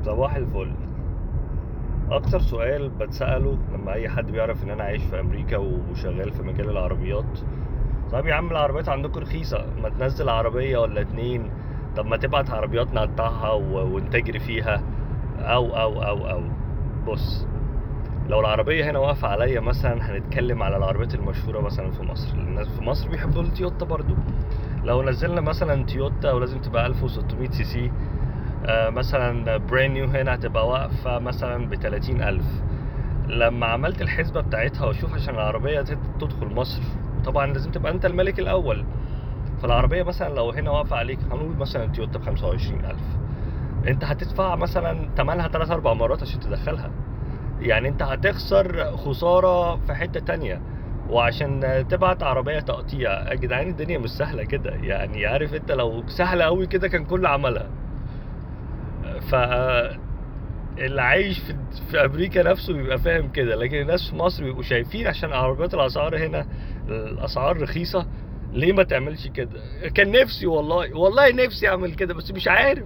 صباح الفل. اكتر سؤال بتسأله لما اي حد بيعرف ان انا عايش في امريكا وشغال في مجال العربيات: طب يا عم العربيات عندكم رخيصة، ما تنزل عربية ولا اتنين؟ طب ما تبعت عربيات نقطعها ونتجري فيها. او بص، لو العربية هنا واقفة عليا مثلا هنتكلم على العربيات المشهورة مثلا في مصر. الناس في مصر بيحبوا التويوتا برضو. لو نزلنا مثلا تويوتا ولازم تبقى 1600 سي سي، مثلا برين نيو هنا هتبقى واقفة مثلا ب30,000. لما عملت الحسبة بتاعتها واشوف عشان العربية تدخل مصر، طبعا لازم تبقى انت الملك الاول. فالعربية مثلا لو هنا واقفة عليك، هنقول مثلا تويوتا ب25,000، انت هتدفع مثلا تمنها 3-4 مرات عشان تدخلها. يعني انت هتخسر خسارة في حتة تانية. وعشان تبعت عربية تقطيع، يا جدعان الدنيا مش سهلة كده. يعني عارف انت لو سهلة قوي كده كان كل عملها. ف اللي عايش في امريكا نفسه بيبقى فاهم كده، لكن الناس في مصر بيبقوا شايفين عشان عربيات الاسعار هنا، الاسعار رخيصة، ليه ما تعملش كده؟ كان نفسي والله نفسي اعمل كده بس مش عارف.